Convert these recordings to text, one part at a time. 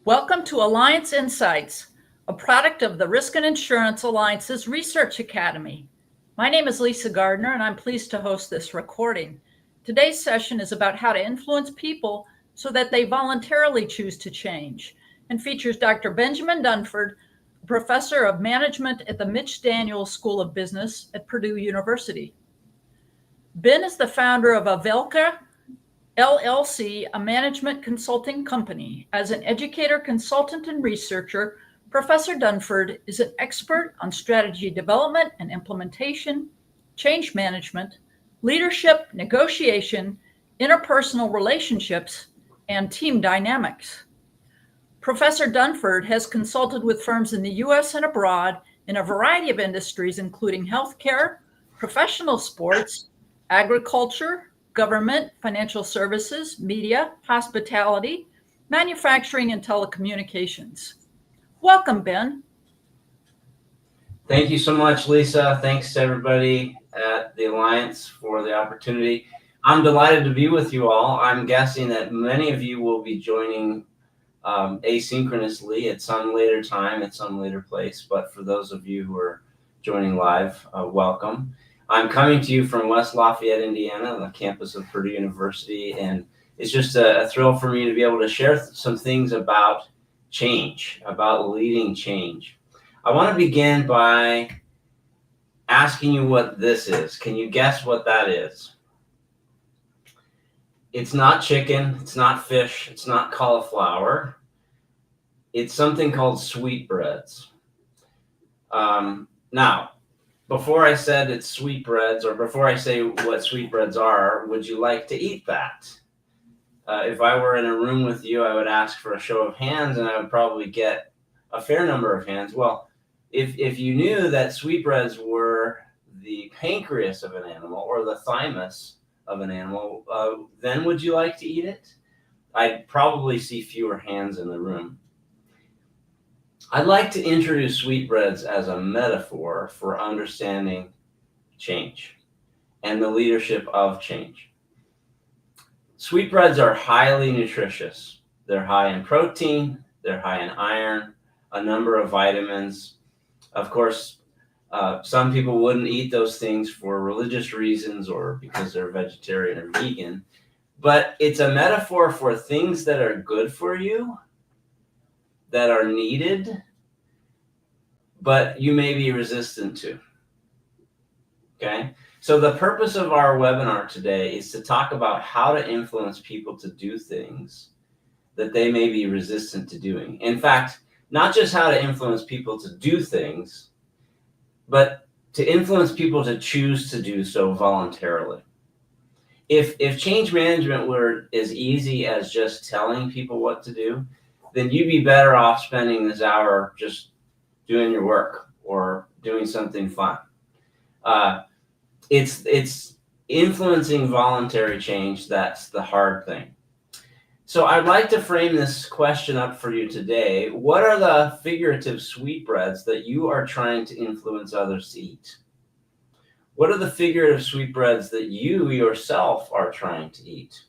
Welcome to Alliance Insights, a product of the Risk and Insurance Alliance's Research Academy. My name is Lisa Gardner, and I'm pleased to host this recording. Today's session is about how to influence people so that they voluntarily choose to change, and features Dr. Benjamin Dunford, professor of management at the Mitch Daniels School of Business at Purdue University. Ben is the founder of Avelka LLC, a management consulting company. As an educator, consultant, and researcher, Professor Dunford is an expert on strategy development and implementation, change management, leadership, negotiation, interpersonal relationships, and team dynamics. Professor Dunford has consulted with firms in the U.S. and abroad in a variety of industries, including healthcare, professional sports, agriculture, government, financial services, media, hospitality, manufacturing, and telecommunications. Welcome, Ben. Thank you so much, Lisa. Thanks to everybody at the Alliance for the opportunity. I'm delighted to be with you all. I'm guessing that many of you will be joining asynchronously at some later time, at some later place. But for those of you who are joining live, welcome. I'm coming to you from West Lafayette, Indiana, the campus of Purdue University, and it's just a thrill for me to be able to share some things about change, about leading change. I want to begin by asking you what this is. Can you guess what that is? It's not chicken, it's not fish, it's not cauliflower. It's something called sweetbreads. Now, before I said it's sweetbreads, or before I say what sweetbreads are, would you like to eat that? If I were in a room with you, I would ask for a show of hands, and I would probably get a fair number of hands. Well, if you knew that sweetbreads were the pancreas of an animal or the thymus of an animal, then would you like to eat it? I'd probably see fewer hands in the room. I'd like to introduce sweetbreads as a metaphor for understanding change and the leadership of change. Sweetbreads are highly nutritious. They're high in protein, they're high in iron, a number of vitamins. Of course, some people wouldn't eat those things for religious reasons or because they're vegetarian or vegan, but it's a metaphor for things that are good for you, that are needed, but you may be resistant to. Okay? So the purpose of our webinar today is to talk about how to influence people to do things that they may be resistant to doing. In fact, not just how to influence people to do things, but to influence people to choose to do so voluntarily. If change management were as easy as just telling people what to do, then you'd be better off spending this hour just doing your work or doing something fun. It's influencing voluntary change that's the hard thing. So I'd like to frame this question up for you today. What are the figurative sweetbreads that you are trying to influence others to eat? What are the figurative sweetbreads that you yourself are trying to eat?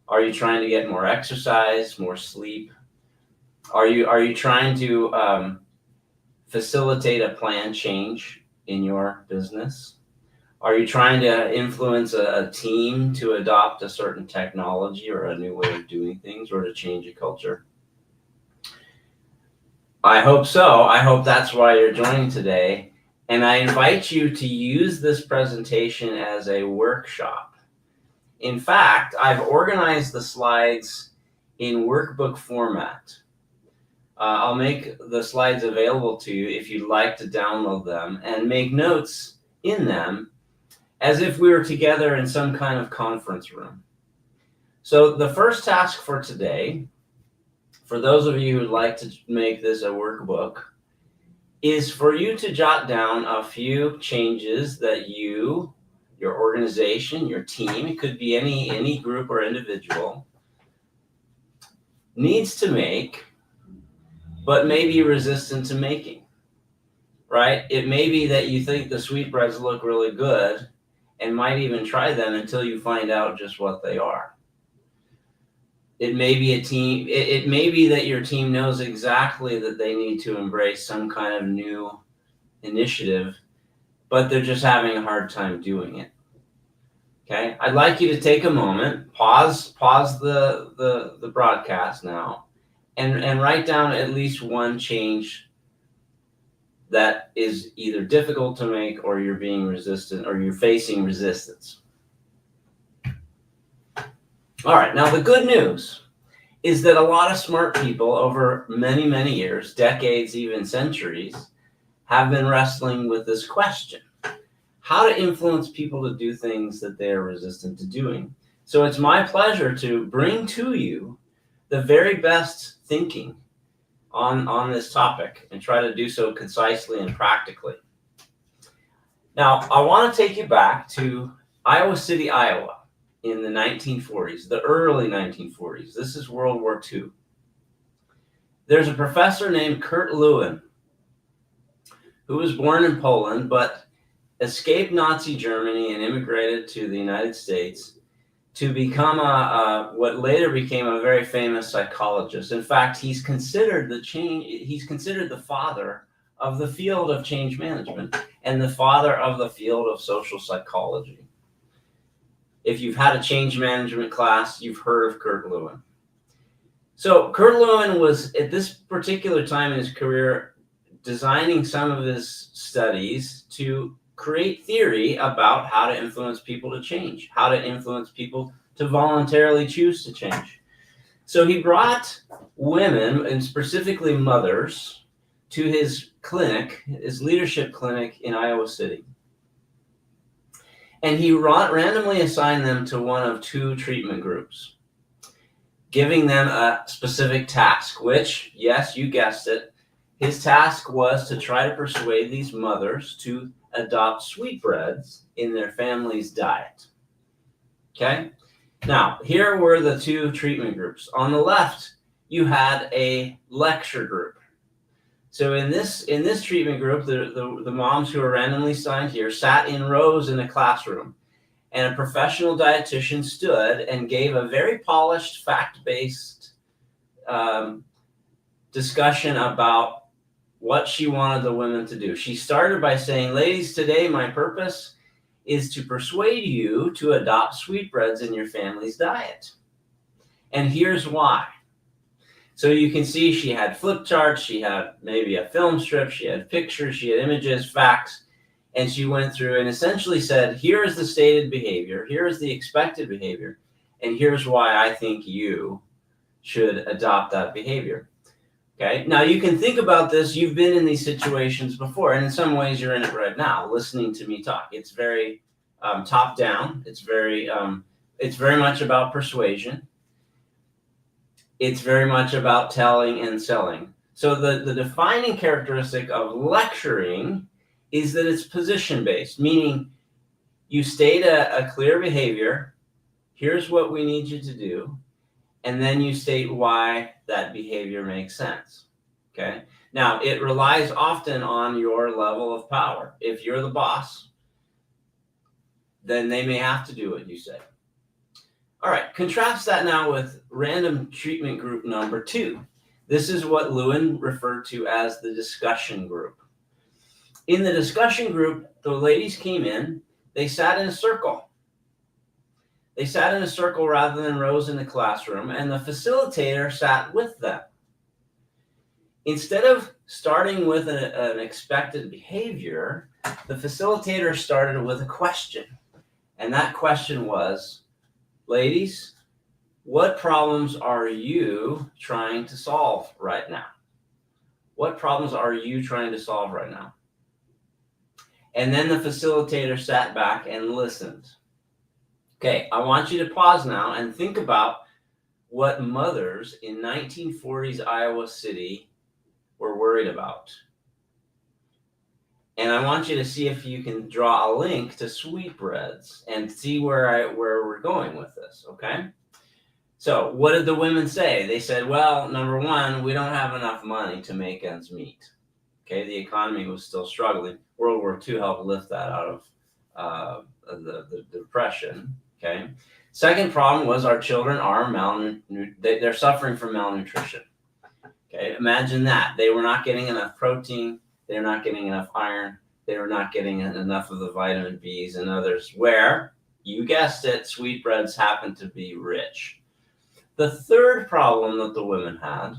Are you trying to get more exercise, more sleep? Are you trying to facilitate a planned change in your business? Are you trying to influence a team to adopt a certain technology or a new way of doing things or to change a culture? I hope so. I hope that's why you're joining today. And I invite you to use this presentation as a workshop. In fact, I've organized the slides in workbook format. I'll make the slides available to you if you'd like to download them and make notes in them as if we were together in some kind of conference room. So the first task for today, for those of you who'd like to make this a workbook, is for you to jot down a few changes that you, your organization, your team, it could be any group or individual, needs to make, but may be resistant to making, right? It may be that you think the sweetbreads look really good and might even try them until you find out just what they are. It may be it may be that your team knows exactly that they need to embrace some kind of new initiative, but they're just having a hard time doing it. Okay, I'd like you to take a moment, pause the broadcast now, and write down at least one change that is either difficult to make or you're being resistant or you're facing resistance. All right, now the good news is that a lot of smart people over many, many years, decades, even centuries, have been wrestling with this question: how to influence people to do things that they are resistant to doing. So it's my pleasure to bring to you the very best thinking on this topic and try to do so concisely and practically. Now, I want to take you back to Iowa City, Iowa in the 1940s, the early 1940s. This is World War II. There's a professor named Kurt Lewin who was born in Poland but escaped Nazi Germany and immigrated to the United States to become what later became a very famous psychologist. In fact, he's considered the father of the field of change management and the father of the field of social psychology. If you've had a change management class, you've heard of Kurt Lewin. So Kurt Lewin was, at this particular time in his career, designing some of his studies to create theory about how to influence people to change, how to influence people to voluntarily choose to change. So he brought women, and specifically mothers, to his clinic, his leadership clinic in Iowa City. And he randomly assigned them to one of two treatment groups, giving them a specific task, which, yes, you guessed it, his task was to try to persuade these mothers to adopt sweetbreads in their family's diet. Okay? Now, here were the two treatment groups. On the left, you had a lecture group. So in this treatment group, the moms who were randomly assigned here sat in rows in a classroom, and a professional dietitian stood and gave a very polished, fact-based discussion about what she wanted the women to do. She started by saying, "Ladies, today my purpose is to persuade you to adopt sweetbreads in your family's diet. And here's why." So you can see she had flip charts, she had maybe a film strip, she had pictures, she had images, facts, and she went through and essentially said, here is the stated behavior, here is the expected behavior, and here's why I think you should adopt that behavior. Okay, now you can think about this. You've been in these situations before, and in some ways you're in it right now, listening to me talk. It's very top down. It's very much about persuasion. It's very much about telling and selling. So the defining characteristic of lecturing is that it's position-based, meaning you state a clear behavior. Here's what we need you to do. And then you state why that behavior makes sense. Okay. Now, it relies often on your level of power. If you're the boss, then they may have to do what you say. All right, contrast that now with random treatment group number 2. This is what Lewin referred to as the discussion group. In the discussion group, the ladies came in, they sat in a circle. They sat in a circle rather than rows in the classroom, and the facilitator sat with them. Instead of starting with an expected behavior, the facilitator started with a question. And that question was, ladies, what problems are you trying to solve right now? What problems are you trying to solve right now? And then the facilitator sat back and listened. Okay, I want you to pause now and think about what mothers in 1940s Iowa City were worried about. And I want you to see if you can draw a link to sweetbreads and see where we're going with this, okay? So what did the women say? They said, well, number one, we don't have enough money to make ends meet. Okay, the economy was still struggling. World War II helped lift that out of the Depression, okay? Second problem was our children are they're suffering from malnutrition. Okay, imagine that. They were not getting enough protein, they're not getting enough iron, they were not getting enough of the vitamin B's and others, where, you guessed it, sweetbreads happen to be rich. The third problem that the women had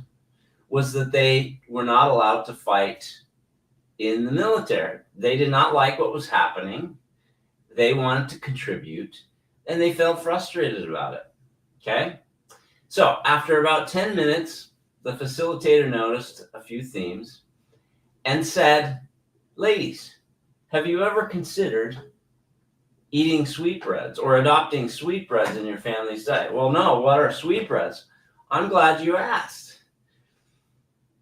was that they were not allowed to fight in the military. They did not like what was happening. They wanted to contribute, and they felt frustrated about it, okay? So after about 10 minutes, the facilitator noticed a few themes and said, ladies, have you ever considered eating sweetbreads or adopting sweetbreads in your family's diet? Well, no, what are sweetbreads? I'm glad you asked.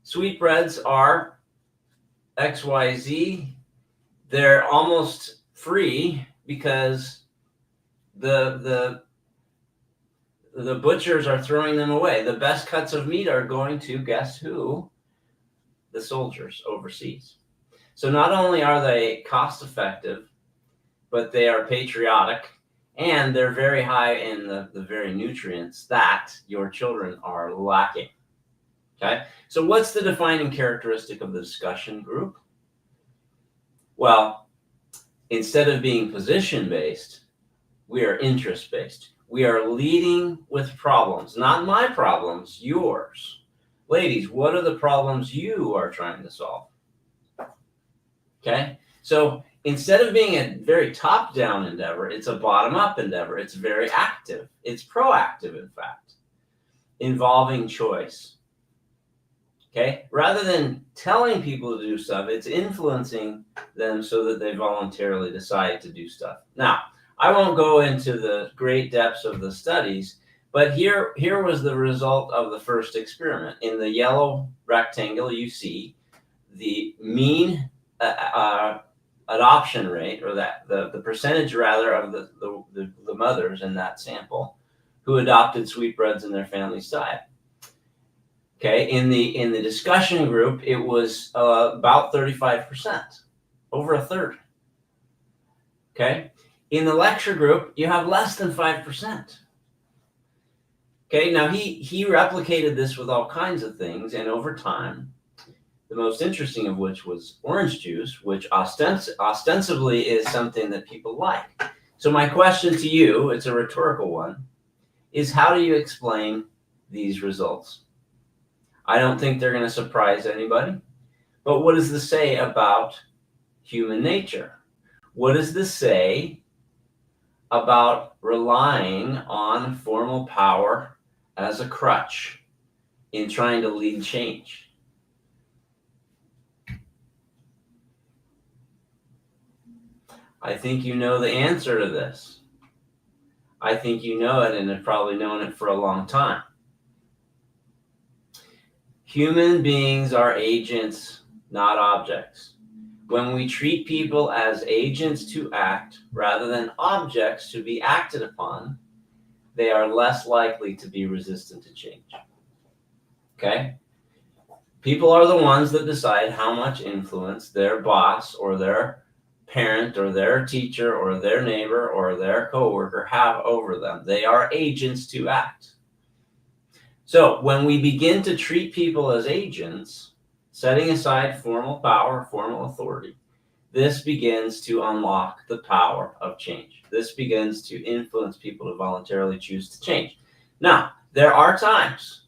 Sweetbreads are XYZ. They're almost free because the butchers are throwing them away. The best cuts of meat are going to, guess who? The soldiers overseas. So not only are they cost effective, but they are patriotic, and they're very high in the very nutrients that your children are lacking. Okay, so what's the defining characteristic of the discussion group? Well, instead of being position-based, we are interest-based. We are leading with problems, not my problems, yours. Ladies, what are the problems you are trying to solve? Okay, so instead of being a very top-down endeavor, it's a bottom-up endeavor. It's very active. It's proactive, in fact, involving choice. Okay, rather than telling people to do stuff, it's influencing them so that they voluntarily decide to do stuff. Now, I won't go into the great depths of the studies, but here was the result of the first experiment. In the yellow rectangle, you see the mean adoption rate, or the percentage rather of the mothers in that sample who adopted sweetbreads in their family's diet. Okay, in the discussion group, it was about 35%, over a third. Okay, in the lecture group, you have less than 5%. Okay, now he replicated this with all kinds of things, and over time, the most interesting of which was orange juice, which ostensibly is something that people like. So my question to you, it's a rhetorical one, is how do you explain these results? I don't think they're going to surprise anybody. But what does this say about human nature? What does this say about relying on formal power as a crutch in trying to lead change? I think you know the answer to this. I think you know it and have probably known it for a long time. Human beings are agents, not objects. When we treat people as agents to act rather than objects to be acted upon, they are less likely to be resistant to change. Okay? People are the ones that decide how much influence their boss or their parent or their teacher or their neighbor or their coworker have over them. They are agents to act. So when we begin to treat people as agents, setting aside formal power, formal authority, this begins to unlock the power of change. This begins to influence people to voluntarily choose to change. Now, there are times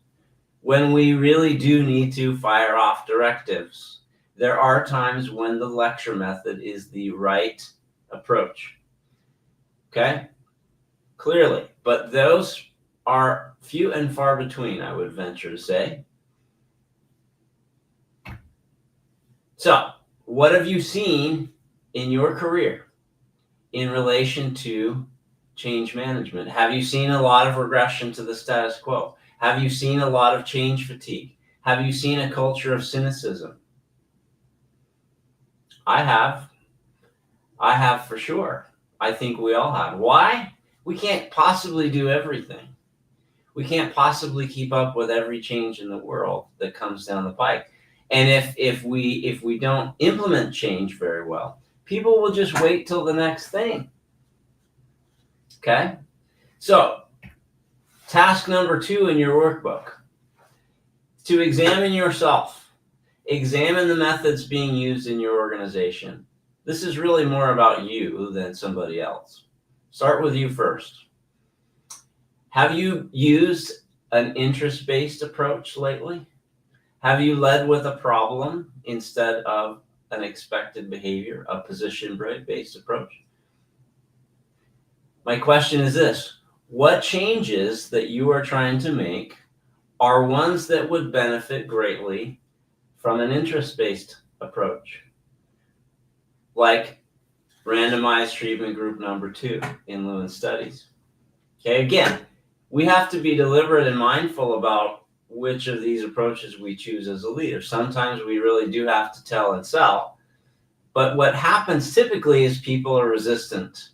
when we really do need to fire off directives. There are times when the lecture method is the right approach. Okay? Clearly. But those are few and far between, I would venture to say. So, what have you seen in your career in relation to change management? Have you seen a lot of regression to the status quo? Have you seen a lot of change fatigue? Have you seen a culture of cynicism? I have. I have for sure. I think we all have. Why? We can't possibly do everything. We can't possibly keep up with every change in the world that comes down the pike. And if we don't implement change very well, people will just wait till the next thing. Okay? So, task number 2 in your workbook, to examine yourself. Examine the methods being used in your organization. This is really more about you than somebody else. Start with you first. Have you used an interest-based approach lately? Have you led with a problem instead of an expected behavior, a position-based approach? My question is this: what changes that you are trying to make are ones that would benefit greatly from an interest-based approach? Like randomized treatment group number 2 in Lewin studies. Okay, again, we have to be deliberate and mindful about which of these approaches we choose as a leader. Sometimes we really do have to tell and sell, but what happens typically is people are resistant.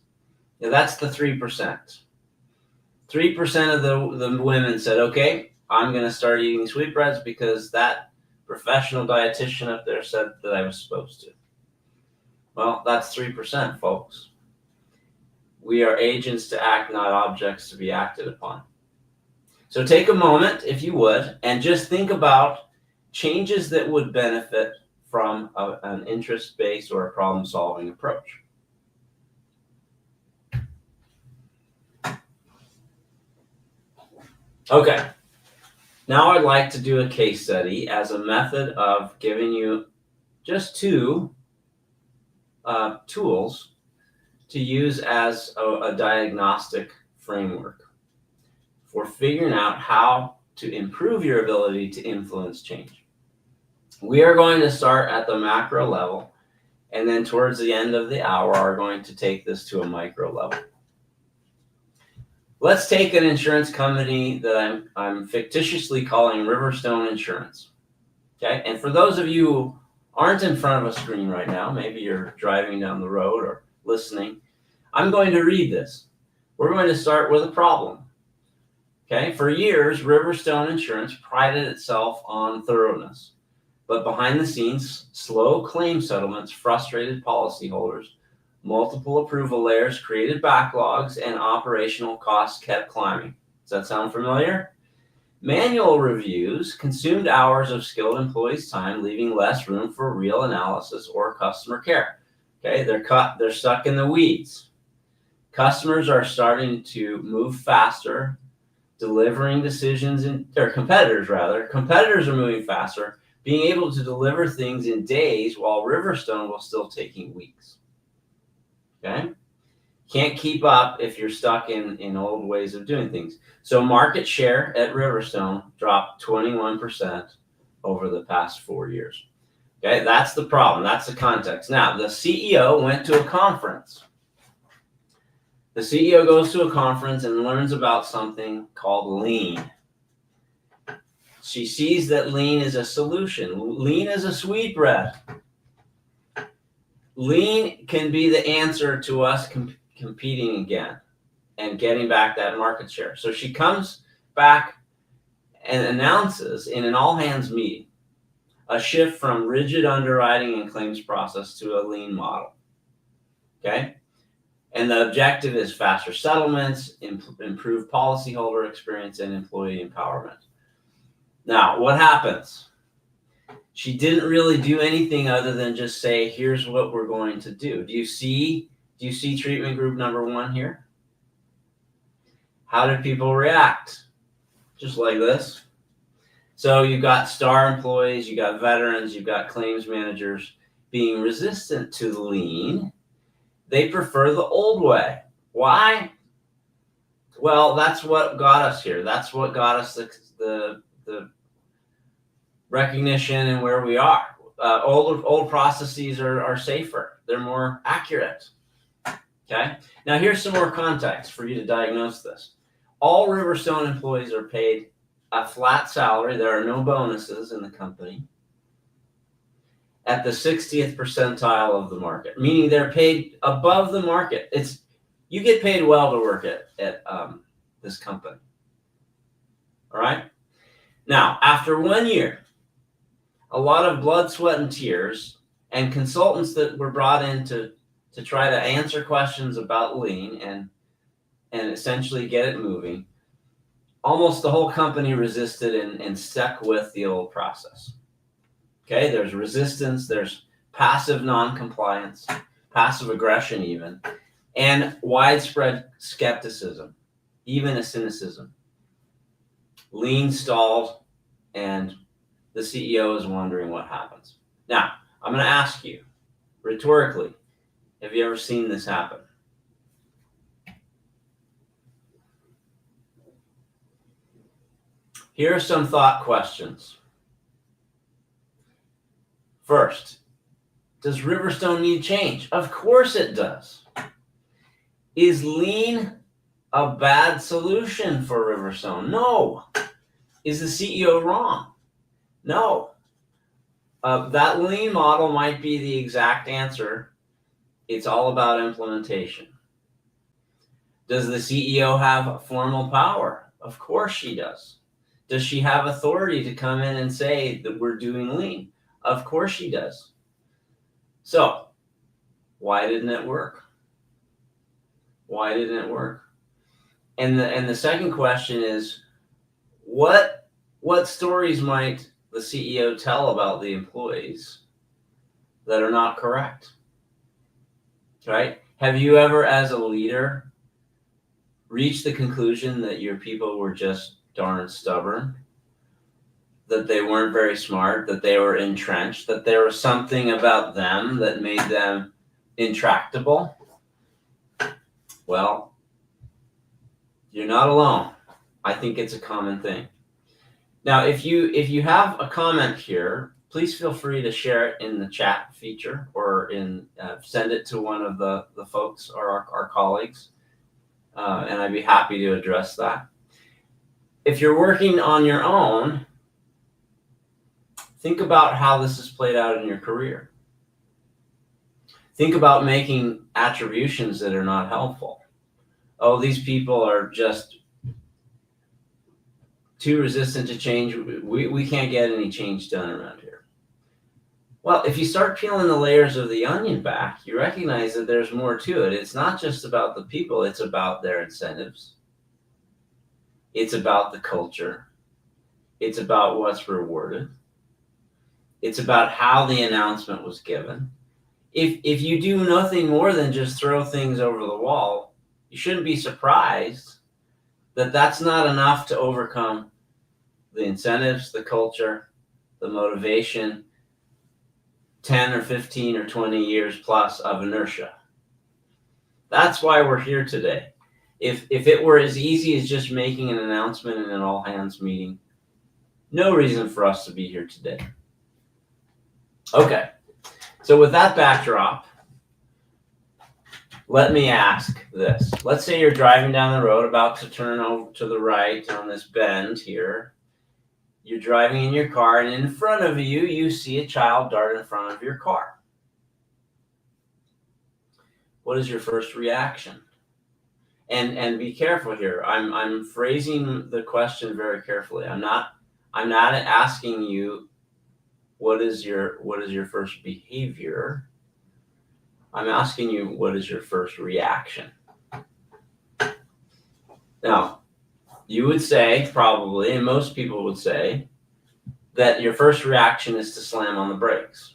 That's the 3%. 3% of the women said, okay, I'm going to start eating sweetbreads because that professional dietitian up there said that I was supposed to. Well, that's 3%, folks. We are agents to act, not objects to be acted upon. So take a moment, if you would, and just think about changes that would benefit from an interest-based or a problem-solving approach. Okay, now I'd like to do a case study as a method of giving you just 2 tools to use as a diagnostic framework for figuring out how to improve your ability to influence change. We are going to start at the macro level, and then towards the end of the hour are going to take this to a micro level. Let's take an insurance company that I'm fictitiously calling Riverstone Insurance. Okay, and for those of you who aren't in front of a screen right now, maybe you're driving down the road or listening, I'm going to read this. We're going to start with a problem. Okay, for years, Riverstone Insurance prided itself on thoroughness, but behind the scenes, slow claim settlements frustrated policyholders, multiple approval layers created backlogs, and operational costs kept climbing. Does that sound familiar? Manual reviews consumed hours of skilled employees' time, leaving less room for real analysis or customer care. Okay, they're stuck in the weeds. Customers are starting to move faster, delivering decisions competitors are moving faster, being able to deliver things in days while Riverstone was still taking weeks. Okay? Can't keep up if you're stuck in old ways of doing things. So market share at Riverstone dropped 21% over the past 4 years. Okay, that's the problem. That's the context. Now, the CEO went to a conference. The CEO goes to a conference and learns about something called lean. She sees that lean is a solution. Lean is a sweetbread. Lean can be the answer to us competing again and getting back that market share. So she comes back and announces in an all-hands meeting a shift from rigid underwriting and claims process to a lean model. Okay? And the objective is faster settlements, improved policyholder experience, and employee empowerment. Now, what happens? She didn't really do anything other than just say, here's what we're going to do. Do you see treatment group number 1 here? How did people react? Just like this. So you've got star employees, you've got veterans, you've got claims managers being resistant to the lean. They prefer the old way. Why? Well, that's what got us here. That's what got us the recognition and where we are. Old processes are safer. They're more accurate. Okay. Now here's some more context for you to diagnose this. All Riverstone employees are paid a flat salary. There are no bonuses in the company at the 60th percentile of the market, meaning they're paid above the market. You get paid well to work at this company. All right. Now, after 1 year, a lot of blood, sweat, and tears, and consultants that were brought in to try to answer questions about lean and essentially get it moving, almost the whole company resisted and stuck with the old process. Okay, there's resistance, there's passive non-compliance, passive aggression even, and widespread skepticism, even a cynicism. Lean stalled, and the CEO is wondering what happens. Now, I'm going to ask you, rhetorically, have you ever seen this happen? Here are some thought questions. First, does Riverstone need change? Of course it does. Is lean a bad solution for Riverstone? No. Is the CEO wrong? No. That lean model might be the exact answer. It's all about implementation. Does the CEO have formal power? Of course she does. Does she have authority to come in and say that we're doing lean? Of course she does. So, why didn't it work? Why didn't it work? And the second question is, what stories might the CEO tell about the employees that are not correct? Right? Have you ever, as a leader, reached the conclusion that your people were just darn stubborn, that they weren't very smart, that they were entrenched, that there was something about them that made them intractable? Well, you're not alone. I think it's a common thing. Now, if you have a comment here, please feel free to share it in the chat feature or send it to one of the folks or our colleagues, and I'd be happy to address that. If you're working on your own, think about how this has played out in your career. Think about making attributions that are not helpful. Oh, these people are just too resistant to change. We can't get any change done around here. Well, if you start peeling the layers of the onion back, you recognize that there's more to it. It's not just about the people. It's about their incentives. It's about the culture. It's about what's rewarded. It's about how the announcement was given. If you do nothing more than just throw things over the wall, you shouldn't be surprised that that's not enough to overcome the incentives, the culture, the motivation, 10 or 15 or 20 years plus of inertia. That's why we're here today. If it were as easy as just making an announcement in an all-hands meeting, no reason for us to be here today. Okay, so with that backdrop, let me ask this. Let's say you're driving down the road, about to turn over to the right on this bend here. You're driving in your car, and in front of you, you see a child dart in front of your car. What is your first reaction? And be careful here. I'm phrasing the question very carefully. I'm not asking you what is your first behavior. I'm asking you, what is your first reaction? Now, you would say, probably, and most people would say, that your first reaction is to slam on the brakes.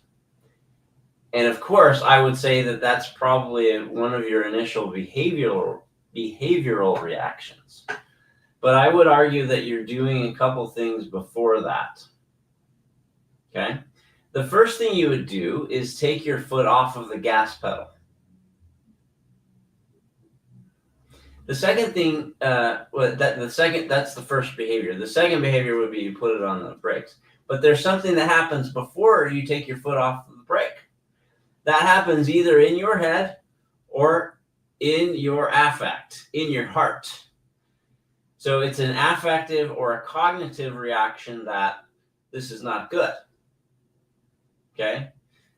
And of course, I would say that that's probably one of your initial behavioral reactions. But I would argue that you're doing a couple things before that. Okay? The first thing you would do is take your foot off of the gas pedal. The second thing, that's the first behavior. The second behavior would be you put it on the brakes. But there's something that happens before you take your foot off the brake. That happens either in your head or in your affect, in your heart. So it's an affective or a cognitive reaction that this is not good. Okay?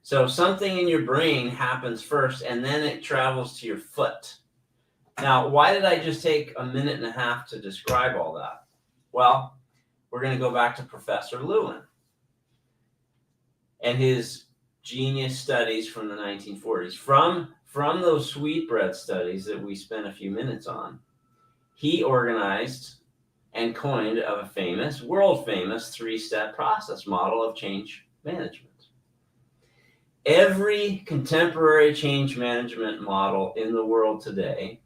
So something in your brain happens first and then it travels to your foot. Now, why did I just take a minute and a half to describe all that? Well, we're going to go back to Professor Lewin and his genius studies from the 1940s. From those sweetbread studies that we spent a few minutes on, he organized and coined a world famous three-step process model of change management. Every contemporary change management model in the world today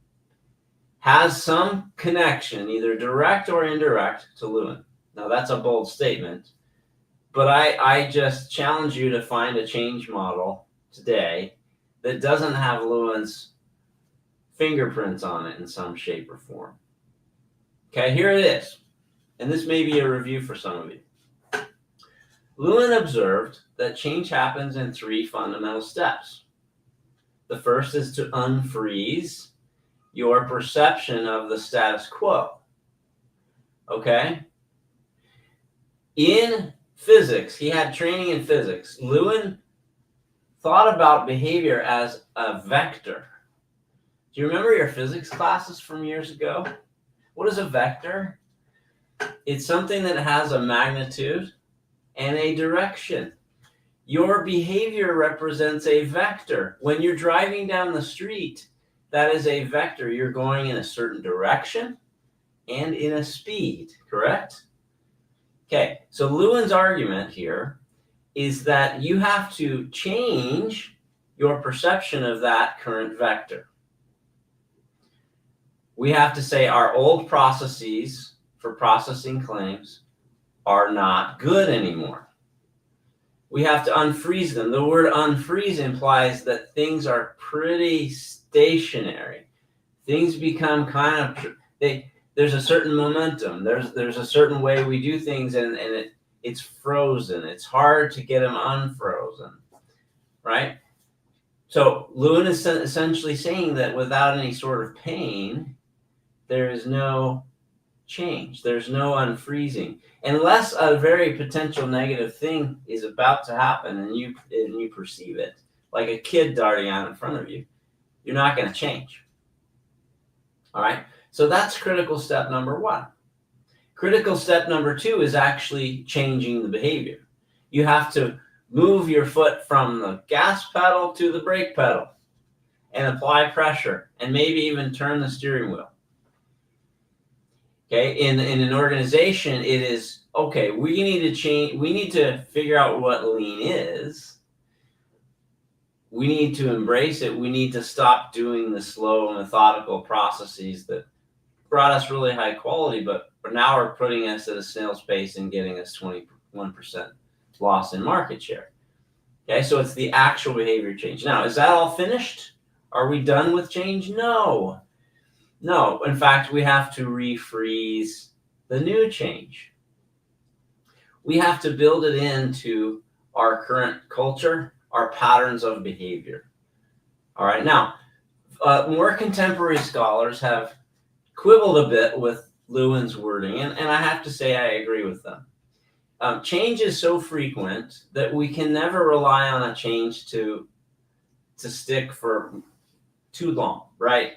has some connection, either direct or indirect, to Lewin. Now, that's a bold statement, but I just challenge you to find a change model today that doesn't have Lewin's fingerprints on it in some shape or form. Okay, here it is. And this may be a review for some of you. Lewin observed that change happens in three fundamental steps. The first is to unfreeze your perception of the status quo. Okay? In physics, he had training in physics. Lewin thought about behavior as a vector. Do you remember your physics classes from years ago? What is a vector? It's something that has a magnitude and a direction. Your behavior represents a vector. When you're driving down the street, that is a vector. You're going in a certain direction and in a speed, correct? Okay, so Lewin's argument here is that you have to change your perception of that current vector. We have to say our old processes for processing claims are not good anymore. We have to unfreeze them. The word unfreeze implies that things are pretty stationary. Things become kind of, there's a certain momentum. There's a certain way we do things, and it's frozen. It's hard to get them unfrozen, right? So Lewin is essentially saying that without any sort of pain, there is no change. There's no unfreezing. Unless a very potential negative thing is about to happen and you perceive it, like a kid darting out in front of you, you're not going to change. All right? So that's critical step number one. Critical step number two is actually changing the behavior. You have to move your foot from the gas pedal to the brake pedal and apply pressure and maybe even turn the steering wheel. Okay, in an organization, it is, okay, we need to change, we need to figure out what lean is. We need to embrace it. We need to stop doing the slow, methodical processes that brought us really high quality, but now are putting us at a snail's pace and getting us 21% loss in market share. Okay, so it's the actual behavior change. Now, is that all finished? Are we done with change? No. No, in fact, we have to refreeze the new change. We have to build it into our current culture, our patterns of behavior. All right, now, more contemporary scholars have quibbled a bit with Lewin's wording, and I have to say I agree with them. Change is so frequent that we can never rely on a change to stick for too long, right?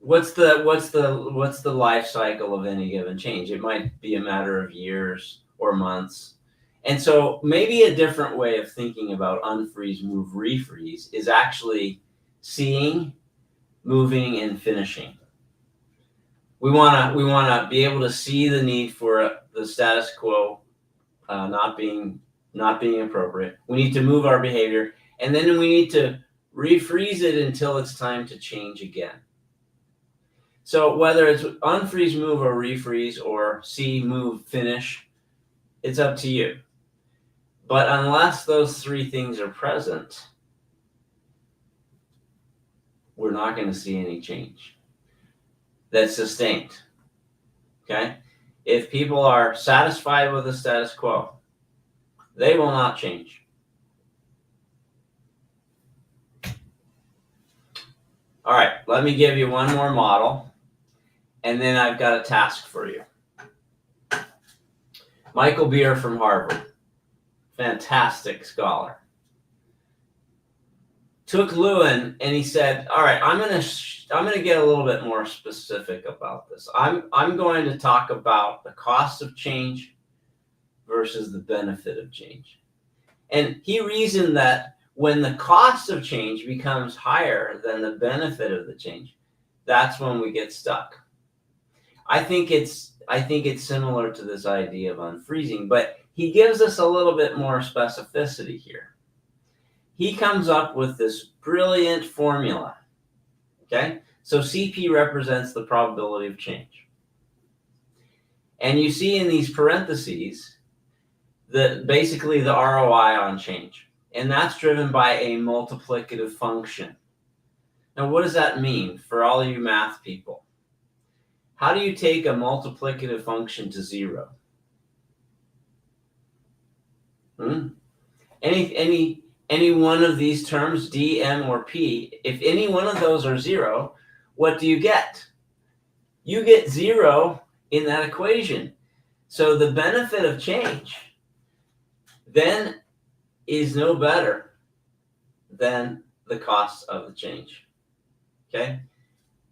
What's the life cycle of any given change? It might be a matter of years or months. And so maybe a different way of thinking about unfreeze, move, refreeze is actually seeing, moving, and finishing. We want to be able to see the need for the status quo not being appropriate. We need to move our behavior, and then we need to refreeze it until it's time to change again. So whether it's unfreeze, move, or refreeze, or C, move, finish, it's up to you. But unless those three things are present, we're not going to see any change that's sustained. Okay? If people are satisfied with the status quo, they will not change. All right, let me give you one more model, and then I've got a task for you. Michael Beer from Harvard, fantastic scholar, took Lewin and he said, all right, I'm gonna get a little bit more specific about this. I'm going to talk about the cost of change versus the benefit of change. And he reasoned that when the cost of change becomes higher than the benefit of the change, that's when we get stuck. I think it's similar to this idea of unfreezing, but he gives us a little bit more specificity here. He comes up with this brilliant formula. Okay? So CP represents the probability of change. And you see in these parentheses basically the ROI on change. And that's driven by a multiplicative function. Now, what does that mean for all of you math people? How do you take a multiplicative function to zero? Any one of these terms, D, M, or P, if any one of those are zero, what do you get? You get zero in that equation. So the benefit of change then is no better than the cost of the change. Okay?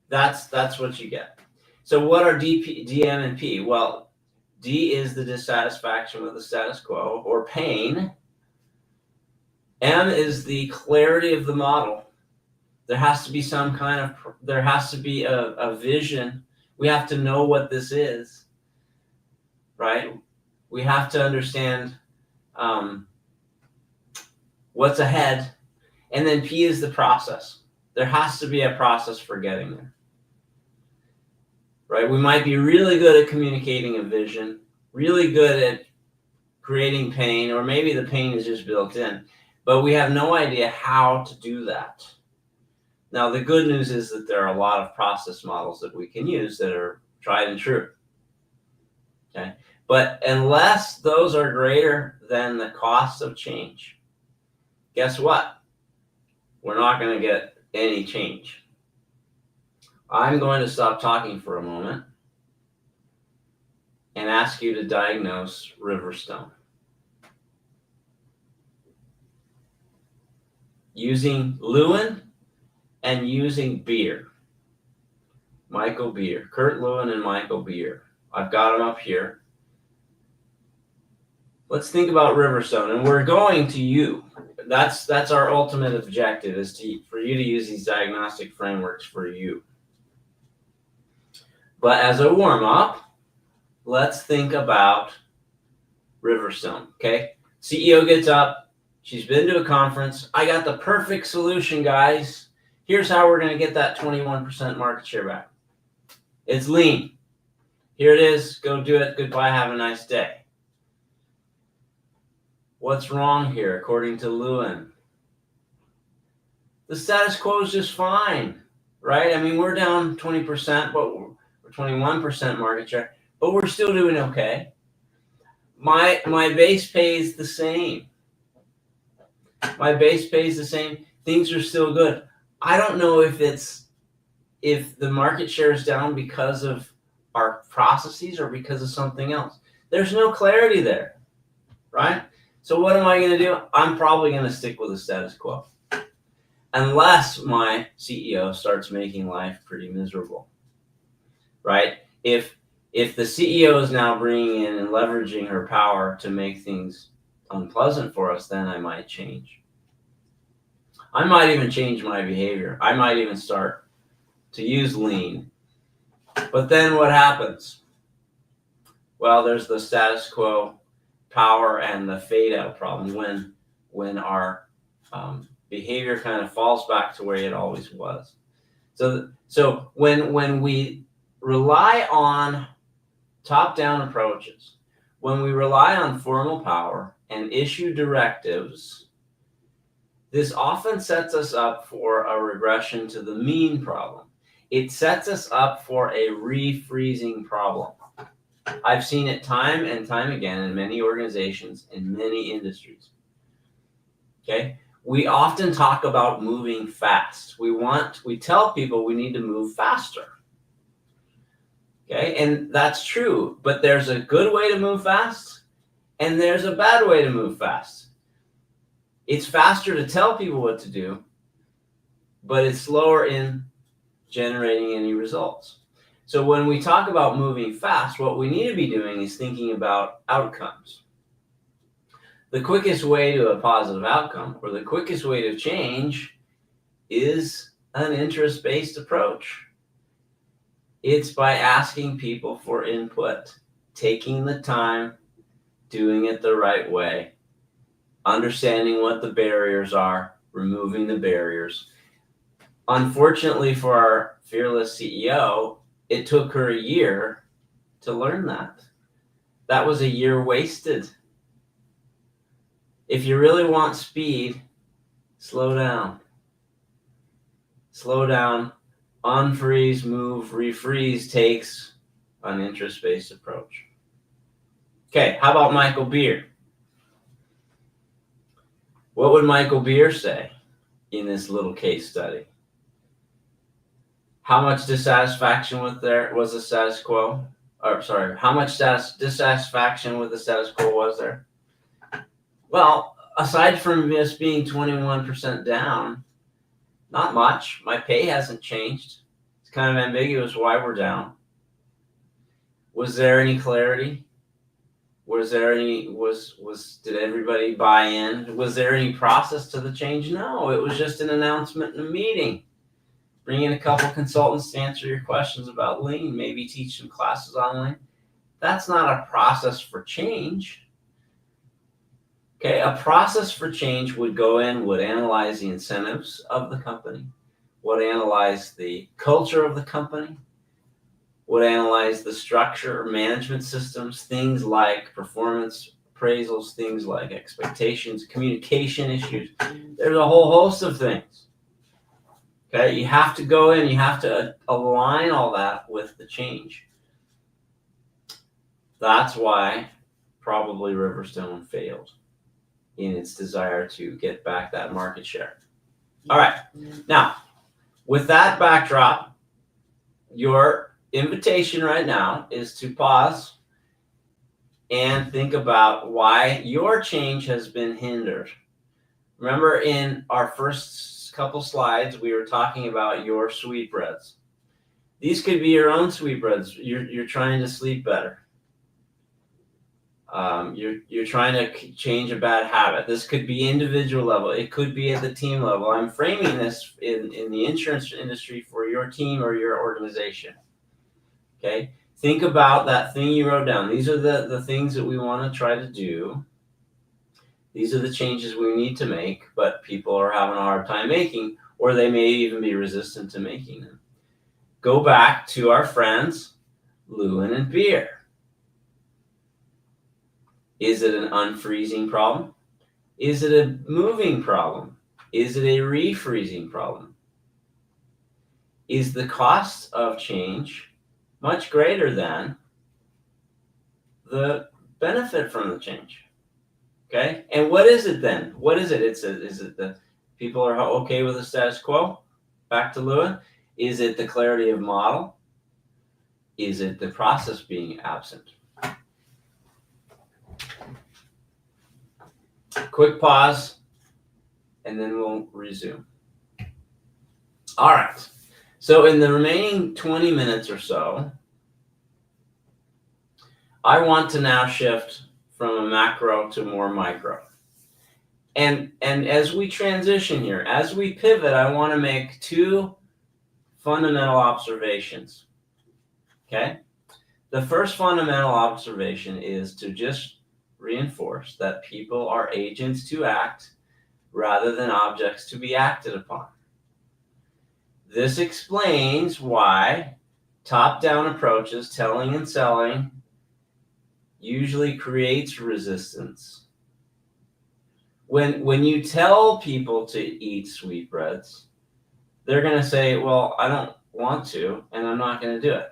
That's what you get. So what are D, M, and P? Well, D is the dissatisfaction with the status quo or pain. M is the clarity of the model. There has to be a vision. We have to know what this is, right? We have to understand what's ahead. And then P is the process. There has to be a process for getting there, right? We might be really good at communicating a vision, really good at creating pain, or maybe the pain is just built in. But we have no idea how to do that. Now, the good news is that there are a lot of process models that we can use that are tried and true. Okay? But unless those are greater than the cost of change, guess what? We're not going to get any change. I'm going to stop talking for a moment and ask you to diagnose Riverstone. Using Lewin and using Beer. Michael Beer. Kurt Lewin and Michael Beer. I've got them up here. Let's think about Riverstone, and we're going to you. That's our ultimate objective, is for you to use these diagnostic frameworks for you. But as a warm-up, let's think about Riverstone, okay? CEO gets up. She's been to a conference. I got the perfect solution, guys. Here's how we're going to get that 21% market share back. It's lean. Here it is. Go do it. Goodbye. Have a nice day. What's wrong here, according to Lewin? The status quo is just fine, right? I mean, we're down 20%, but we're 21% market share, but we're still doing okay. My base pay is the same. My base pay is the same. Things are still good. I don't know if the market share is down because of our processes or because of something else. There's no clarity there, right? So what am I going to do? I'm probably going to stick with the status quo, unless my CEO starts making life pretty miserable, right? If the CEO is now bringing in and leveraging her power to make things unpleasant for us, then I might change. I might even change my behavior. I might even start to use lean. But then what happens? Well, there's the status quo power and the fade out problem when our behavior kind of falls back to where it always was. So when we rely on top-down approaches, when we rely on formal power and issue directives, this often sets us up for a regression to the mean problem. It sets us up for a refreezing problem. I've seen it time and time again in many organizations, in many industries. Okay? We often talk about moving fast. We tell people we need to move faster. Okay? And that's true, but there's a good way to move fast and there's a bad way to move fast. It's faster to tell people what to do, but it's slower in generating any results. So when we talk about moving fast, what we need to be doing is thinking about outcomes. The quickest way to a positive outcome, or the quickest way to change, is an interest-based approach. It's by asking people for input, taking the time, doing it the right way, understanding what the barriers are, removing the barriers. Unfortunately for our fearless CEO, it took her a year to learn that. That was a year wasted. If you really want speed, slow down. Slow down, unfreeze, move, refreeze takes an interest-based approach. Okay, how about Michael Beer? What would Michael Beer say in this little case study? How much dissatisfaction was the status quo? How much dissatisfaction with the status quo was there? Well, aside from just being 21% down, not much. My pay hasn't changed. It's kind of ambiguous why we're down. Was there any clarity? Did everybody buy in? Was there any process to the change? No, it was just an announcement in a meeting. Bring in a couple consultants to answer your questions about lean, maybe teach some classes on lean. That's not a process for change. Okay, a process for change would go in, would analyze the incentives of the company, would analyze the culture of the company, would analyze the structure or management systems, things like performance appraisals, things like expectations, communication issues. There's a whole host of things. Okay, you have to go in, you have to align all that with the change. That's why probably Riverstone failed in its desire to get back that market share. All right, now with that backdrop, your invitation right now is to pause and think about why your change has been hindered. Remember in our first couple slides, we were talking about your sweetbreads. These could be your own sweetbreads. You're trying to sleep better. You're trying to change a bad habit. This could be individual level. It could be at the team level. I'm framing this in the insurance industry for your team or your organization. Okay? Think about that thing you wrote down. These are the things that we want to try to do. These are the changes we need to make, but people are having a hard time making, or they may even be resistant to making them. Go back to our friends, Lewin and Beer. Is it an unfreezing problem? Is it a moving problem? Is it a refreezing problem? Is the cost of change much greater than the benefit from the change? Okay, and what is it then? What is it? Is it the people are okay with the status quo? Back to Lewin. Is it the clarity of model? Is it the process being absent? Quick pause, and then we'll resume. All right. So in the remaining 20 minutes or so, I want to now shift from a macro to more micro. And as we transition here, as we pivot, I want to make two fundamental observations. Okay? The first fundamental observation is to just reinforce that people are agents to act rather than objects to be acted upon. This explains why top-down approaches, telling and selling, usually creates resistance. When you tell people to eat sweetbreads, they're going to say, well, I don't want to, and I'm not going to do it.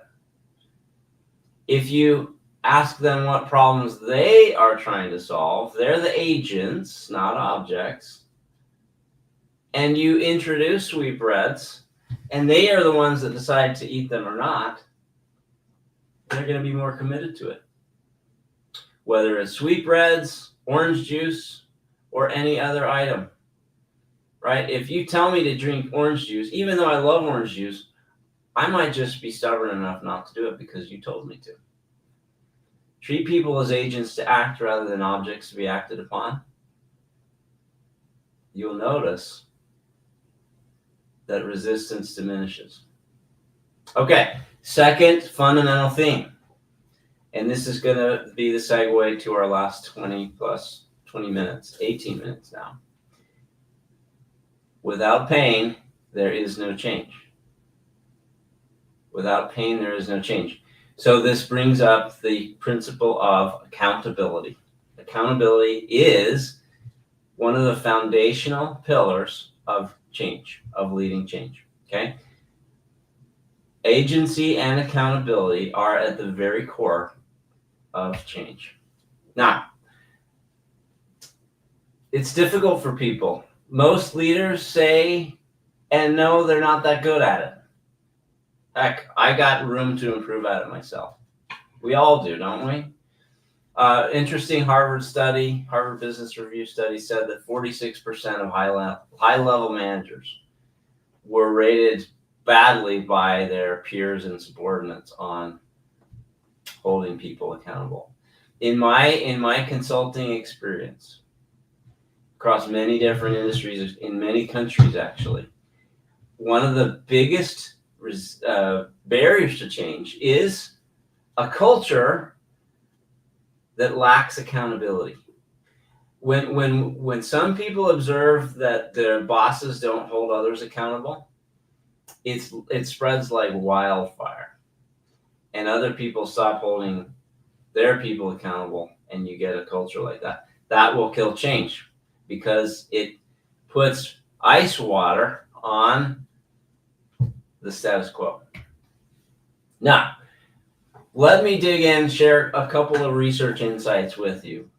If you ask them what problems they are trying to solve, they're the agents, not objects, and you introduce sweetbreads, and they are the ones that decide to eat them or not, they're going to be more committed to it. Whether it's sweetbreads, orange juice, or any other item, right? If you tell me to drink orange juice, even though I love orange juice, I might just be stubborn enough not to do it because you told me to. Treat people as agents to act rather than objects to be acted upon. You'll notice that resistance diminishes. Okay, second fundamental theme. And this is going to be the segue to our last 20 minutes, 18 minutes now. Without pain, there is no change. Without pain, there is no change. So this brings up the principle of accountability. Accountability is one of the foundational pillars of change, of leading change, okay? Agency and accountability are at the very core of change. Now, it's difficult for people. Most leaders say and know they're not that good at it. Heck, I got room to improve at it myself. We all do, don't we? Interesting Harvard Business Review study said that 46% of high-level managers were rated badly by their peers and subordinates on holding people accountable. In my consulting experience, across many different industries, in many countries actually, one of the biggest barriers to change is a culture that lacks accountability. When some people observe that their bosses don't hold others accountable, it spreads like wildfire, and other people stop holding their people accountable, and you get a culture like that. That will kill change because it puts ice water on the status quo. Now, let me dig in, share a couple of research insights with you.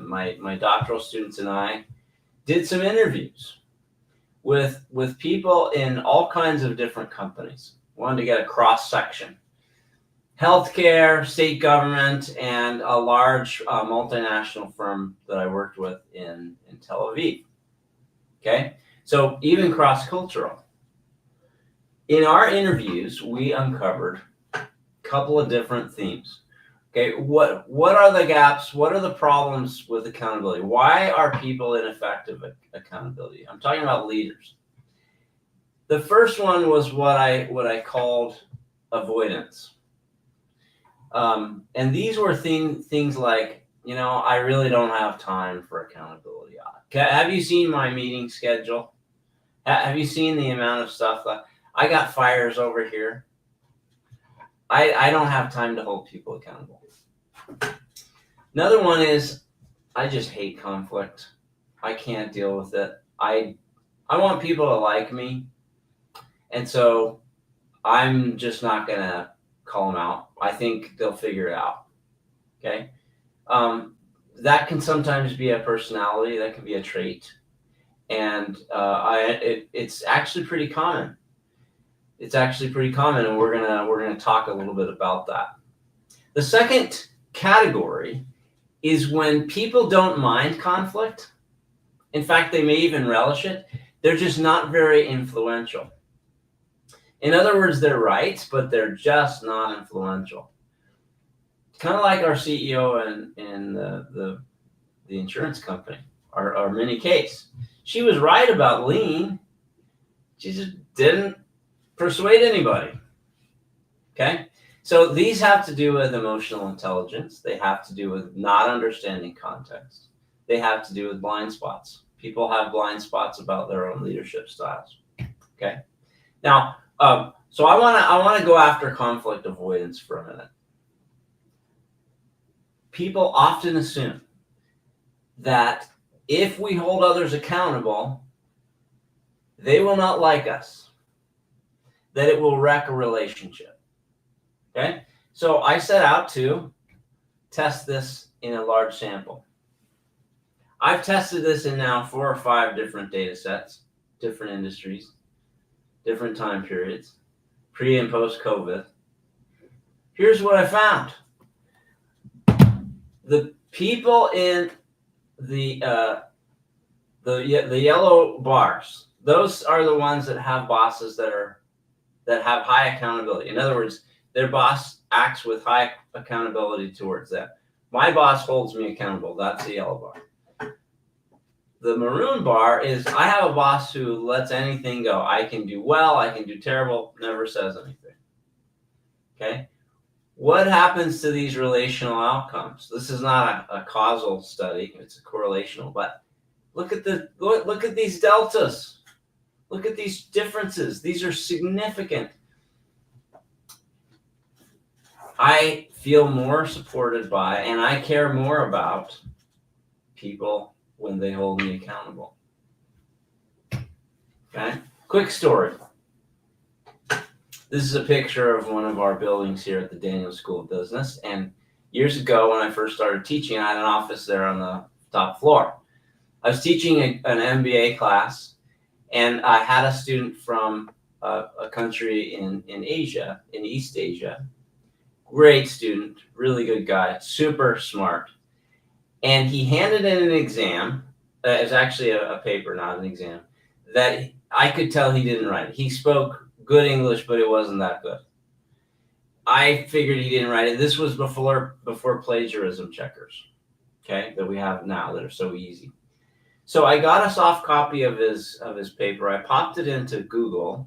My doctoral students and I did some interviews with people in all kinds of different companies. Wanted to get a cross section. Healthcare, state government, and a large multinational firm that I worked with in Tel Aviv. Okay, so even cross-cultural. In our interviews, we uncovered a couple of different themes. Okay, what are the gaps? What are the problems with accountability? Why are people ineffective at accountability? I'm talking about leaders. The first one was what I called avoidance. And these were things like, I really don't have time for accountability. Have you seen my meeting schedule? Have you seen the amount of stuff that I got fires over here? I don't have time to hold people accountable. Another one is I just hate conflict. I can't deal with it. I want people to like me. And so I'm just not going to call them out. I think they'll figure it out. Okay. That can sometimes be a personality. That can be a trait. And it's actually pretty common. It's actually pretty common, and we're gonna talk a little bit about that. The second category is when people don't mind conflict. In fact, they may even relish it. They're just not very influential. In other words, they're right, but they're just not influential. Kind of like our CEO in the insurance company, our mini case. She was right about lean. She just didn't persuade anybody. Okay? So these have to do with emotional intelligence. They have to do with not understanding context. They have to do with blind spots. People have blind spots about their own leadership styles. Okay. Now, so I want to go after conflict avoidance for a minute. People often assume that if we hold others accountable, they will not like us, that it will wreck a relationship. Okay? So I set out to test this in a large sample. I've tested this in now 4 or 5 different data sets, different industries, different time periods, pre and post COVID. Here's what I found. The people in the yellow bars, those are the ones that have bosses that have high accountability. In other words, their boss acts with high accountability towards them. My boss holds me accountable. That's the yellow bar. The maroon bar is I have a boss who lets anything go. I can do well, I can do terrible, never says anything. Okay? What happens to these relational outcomes? This is not a causal study, it's a correlational, but look at these deltas. Look at these differences. These are significant. I feel more supported by and I care more about people when they hold me accountable. Okay? Quick story. This is a picture of one of our buildings here at the Daniels School of Business. And years ago, when I first started teaching, I had an office there on the top floor. I was teaching an MBA class, and I had a student from a country in Asia, in East Asia. Great student, really good guy, super smart. And he handed in an exam. It was actually a paper, not an exam, that I could tell he didn't write it. He spoke good English, but it wasn't that good. I figured he didn't write it. This was before plagiarism checkers, okay, that we have now that are so easy. So I got a soft copy of his paper. I popped it into Google,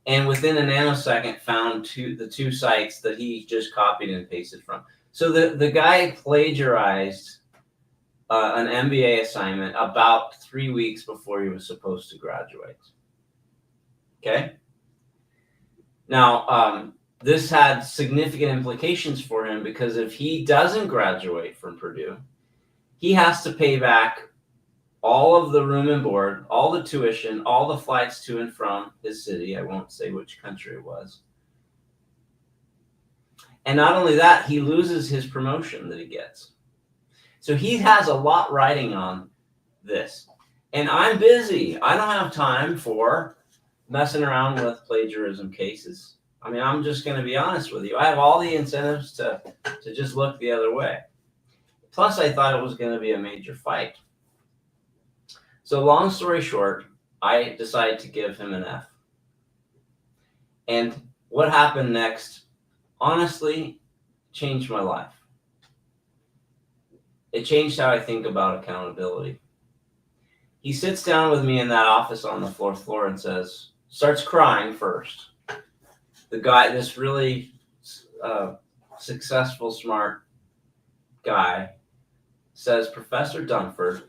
and within a nanosecond found the two sites that he just copied and pasted from. So the guy plagiarized an MBA assignment about 3 weeks before he was supposed to graduate. Okay? Now, this had significant implications for him because if he doesn't graduate from Purdue, he has to pay back all of the room and board, all the tuition, all the flights to and from his city. I won't say which country it was. And not only that, he loses his promotion that he gets. So he has a lot riding on this. And I'm busy. I don't have time for messing around with plagiarism cases. I mean, I'm just going to be honest with you. I have all the incentives to just look the other way. Plus, I thought it was going to be a major fight. So long story short, I decided to give him an F. And what happened next, honestly, changed my life. It changed how I think about accountability. He sits down with me in that office on the 4th floor and starts crying first. The guy, this really successful, smart guy, says, "Professor Dunford,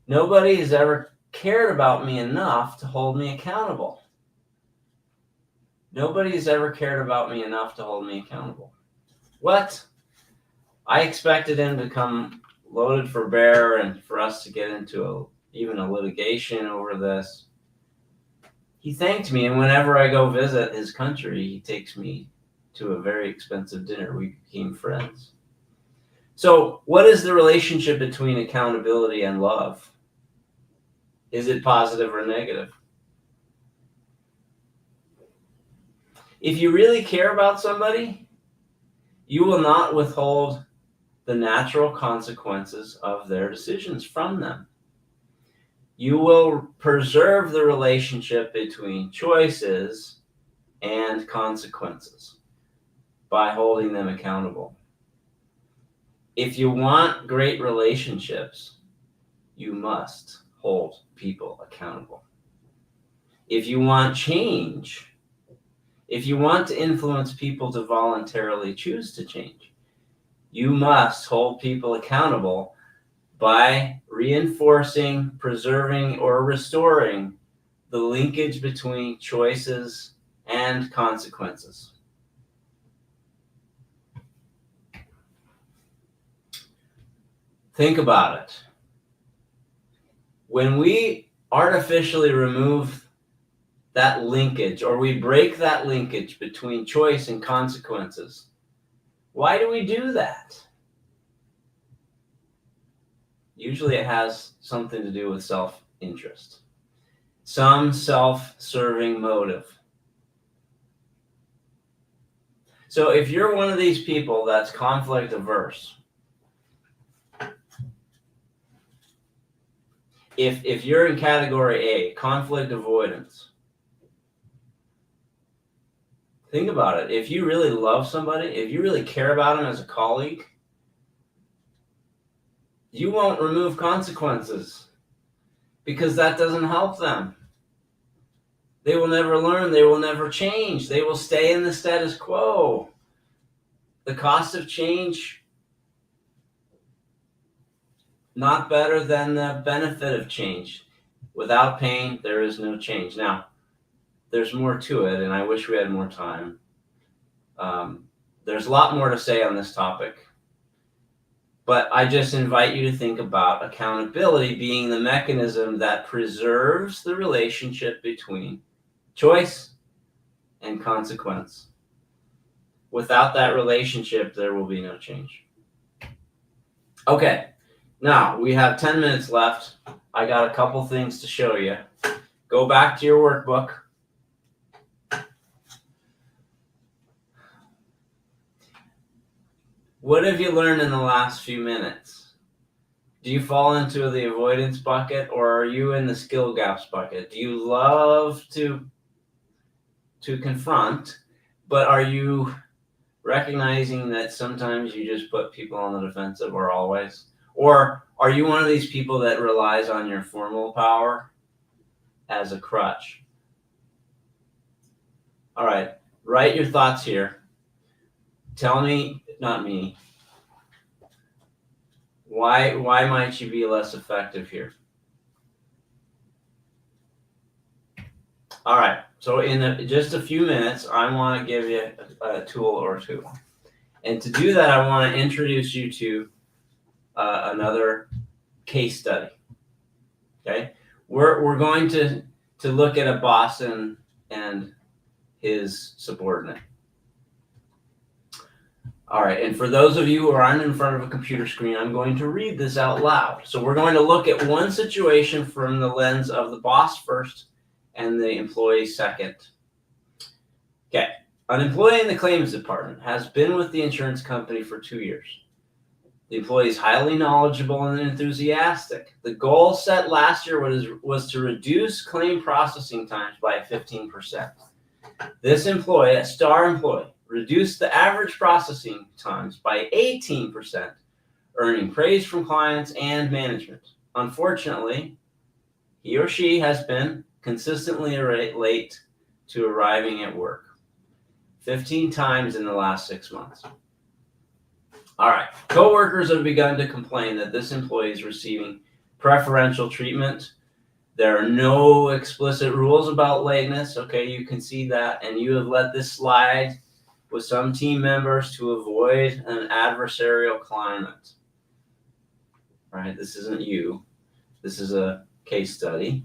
nobody has ever cared about me enough to hold me accountable. Nobody has ever cared about me enough to hold me accountable." What? I expected him to come loaded for bear and for us to get into even a litigation over this. He thanked me, and whenever I go visit his country, he takes me to a very expensive dinner. We became friends. So what is the relationship between accountability and love? Is it positive or negative? If you really care about somebody, you will not withhold the natural consequences of their decisions from them. You will preserve the relationship between choices and consequences by holding them accountable. If you want great relationships, you must hold people accountable. If you want change, If you want to influence people to voluntarily choose to change, you must hold people accountable by reinforcing, preserving, or restoring the linkage between choices and consequences. Think about it. When we artificially remove that linkage, or we break that linkage between choice and consequences, why do we do that? Usually it has something to do with self-interest, some self-serving motive. So if you're one of these people that's conflict averse, if you're in category A, conflict avoidance, think about it. If you really love somebody, if you really care about them as a colleague, you won't remove consequences because that doesn't help them. They will never learn. They will never change. They will stay in the status quo. The cost of change, not better than the benefit of change. Without pain, there is no change. Now, there's more to it, and I wish we had more time. There's a lot more to say on this topic, but I just invite you to think about accountability being the mechanism that preserves the relationship between choice and consequence. Without that relationship, there will be no change. Okay, now we have 10 minutes left. I got a couple things to show you. Go back to your workbook. What have you learned in the last few minutes? Do you fall into the avoidance bucket, or are you in the skill gaps bucket? Do you love to confront, but are you recognizing that sometimes you just put people on the defensive, or always? Or are you one of these people that relies on your formal power as a crutch? All right, write your thoughts here. Tell me, not me, why might you be less effective here? All right, so in just a few minutes, I want to give you a tool or two. And to do that, I want to introduce you to another case study. Okay, we're going to look at a boss and his subordinate. All right, and for those of you who aren't in front of a computer screen, I'm going to read this out loud. So we're going to look at one situation from the lens of the boss first and the employee second. Okay, an employee in the claims department has been with the insurance company for 2 years. The employee is highly knowledgeable and enthusiastic. The goal set last year was to reduce claim processing times by 15%. This employee, a star employee, reduced the average processing times by 18%, earning praise from clients and management. Unfortunately, he or she has been consistently late to arriving at work, 15 times in the last 6 months. All right, coworkers have begun to complain that this employee is receiving preferential treatment. There are no explicit rules about lateness. Okay, you can see that, and you have let this slide with some team members to avoid an adversarial climate. Right, this isn't you. This is a case study.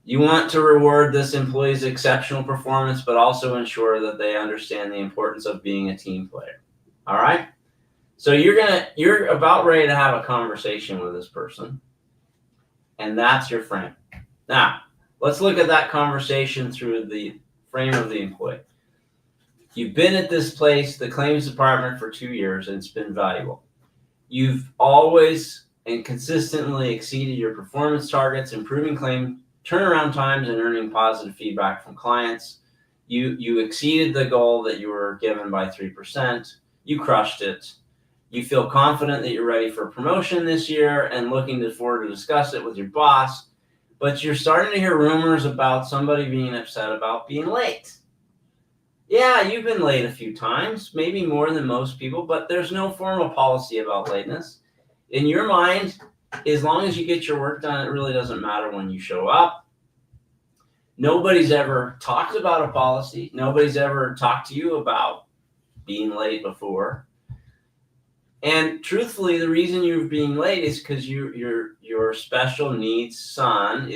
You want to reward this employee's exceptional performance, but also ensure that they understand the importance of being a team player. All right? So you're about ready to have a conversation with this person, and that's your frame. Now, let's look at that conversation through the frame of the employee. You've been at this place, the claims department, for 2 years, and it's been valuable. You've always and consistently exceeded your performance targets, improving claim turnaround times and earning positive feedback from clients. You exceeded the goal that you were given by 3%. You crushed it. You feel confident that you're ready for a promotion this year and looking forward to discuss it with your boss, but you're starting to hear rumors about somebody being upset about being late. Yeah, you've been late a few times, maybe more than most people, but there's no formal policy about lateness. In your mind, as long as you get your work done, it really doesn't matter when you show up. Nobody's ever talked about a policy. Nobody's ever talked to you about being late before. And truthfully, the reason you're being late is because your special needs son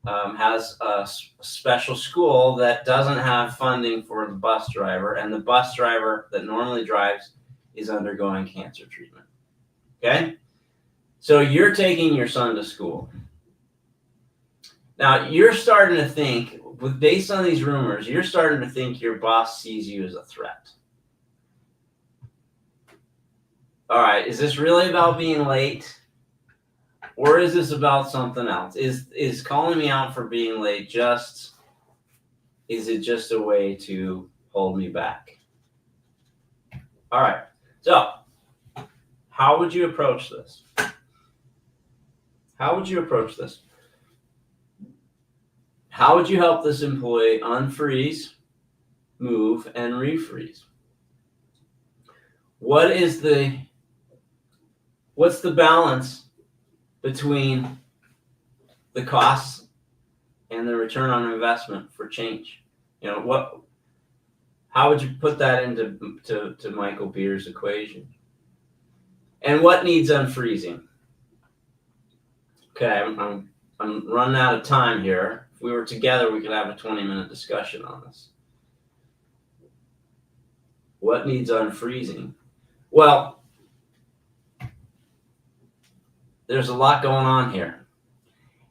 has a special school that doesn't have funding for the bus driver, and the bus driver that normally drives is undergoing cancer treatment. Okay? So you're taking your son to school. Now, you're starting to think, based on these rumors, you're starting to think your boss sees you as a threat. All right, is this really about being late? Or is this about something else? Is calling me out for being late is it just a way to hold me back? All right, so how would you approach this? How would you approach this? How would you help this employee unfreeze, move, and refreeze? What's the balance between the costs and the return on investment for change? How would you put that into Michael Beer's equation? And what needs unfreezing? Okay, I'm running out of time here. If we were together, we could have a 20-minute discussion on this. What needs unfreezing? Well, there's a lot going on here.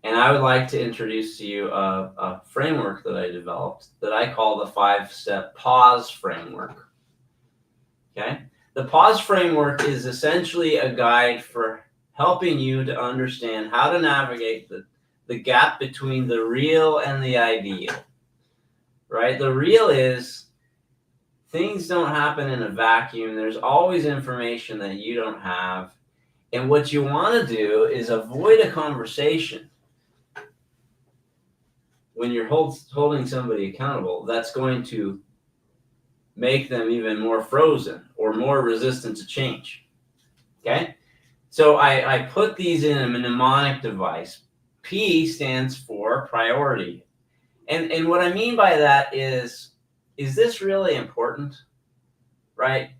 And I would like to introduce to you a framework that I developed that I call the 5-step pause framework. Okay? The pause framework is essentially a guide for helping you to understand how to navigate the gap between the real and the ideal. Right? The real is things don't happen in a vacuum. There's always information that you don't have. And what you want to do is avoid a conversation when you're holding somebody accountable that's going to make them even more frozen or more resistant to change. Okay? So I put these in a mnemonic device. P stands for priority. And what I mean by that is this really important? Right?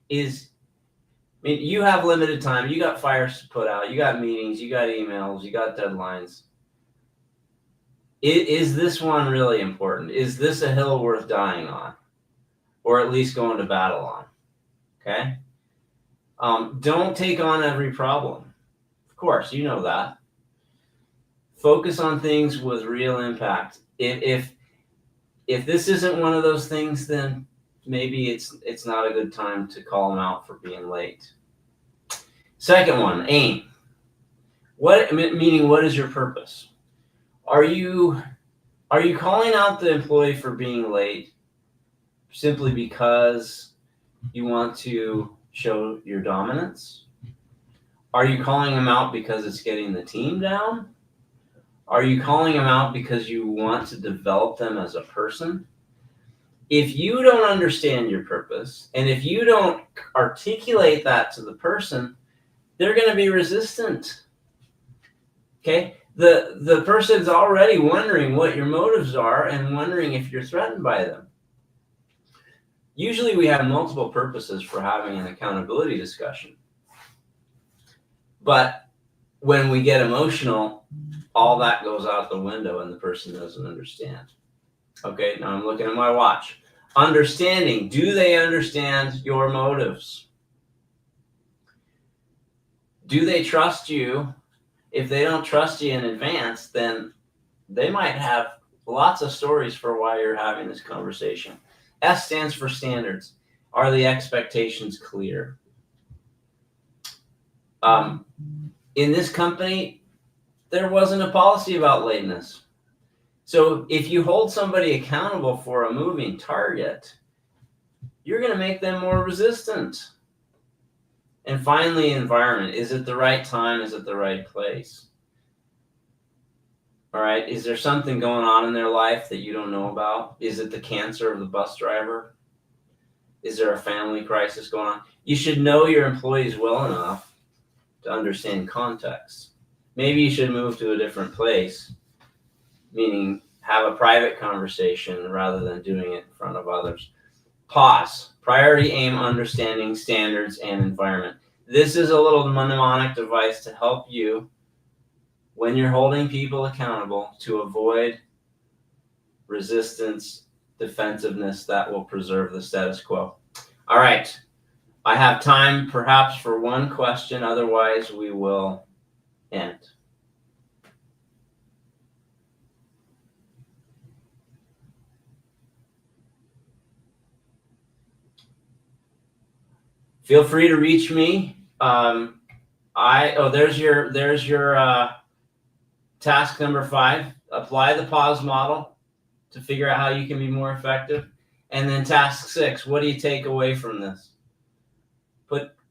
You have limited time. You got fires to put out. You got meetings. You got emails. You got deadlines. Is this one really important? Is this a hill worth dying on? Or at least going to battle on? Okay? Don't take on every problem. Of course, you know that. Focus on things with real impact. If this isn't one of those things, then maybe it's not a good time to call them out for being late. Second one, aim. Meaning, what is your purpose? Are you calling out the employee for being late simply because you want to show your dominance? Are you calling them out because it's getting the team down? Are you calling them out because you want to develop them as a person? If you don't understand your purpose, and if you don't articulate that to the person, they're going to be resistant. Okay? The person's already wondering what your motives are and wondering if you're threatened by them. Usually we have multiple purposes for having an accountability discussion. But when we get emotional, all that goes out the window and the person doesn't understand. Okay, now I'm looking at my watch. Understanding. Do they understand your motives? Do they trust you? If they don't trust you in advance, then they might have lots of stories for why you're having this conversation. S stands for standards. Are the expectations clear? In this company, there wasn't a policy about lateness. So if you hold somebody accountable for a moving target, you're going to make them more resistant. And finally, environment. Is it the right time? Is it the right place? All right. Is there something going on in their life that you don't know about? Is it the cancer of the bus driver? Is there a family crisis going on? You should know your employees well enough to understand context. Maybe you should move to a different place, meaning have a private conversation rather than doing it in front of others. Pause. Priority aim understanding standards and environment. This is a little mnemonic device to help you when you're holding people accountable to avoid resistance, defensiveness that will preserve the status quo. All right. I have time perhaps for one question. Otherwise, we will end. Feel free to reach me. There's your task number 5. Apply the pause model to figure out how you can be more effective. And then task 6, what do you take away from this?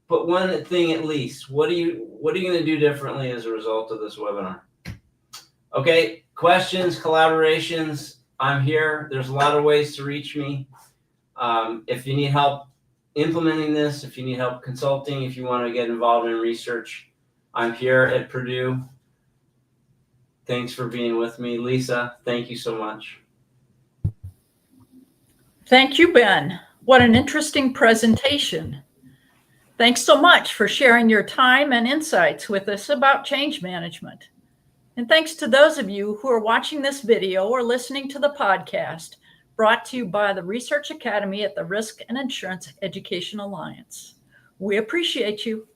Put one thing at least. What are you going to do differently as a result of this webinar? Okay, questions, collaborations, I'm here. There's a lot of ways to reach me. If you need help implementing this, if you need help consulting, if you want to get involved in research, I'm here at Purdue. Thanks for being with me. Lisa, thank you so much. Thank you, Ben. What an interesting presentation. Thanks so much for sharing your time and insights with us about change management. And thanks to those of you who are watching this video or listening to the podcast, brought to you by the Research Academy at the Risk and Insurance Education Alliance. We appreciate you.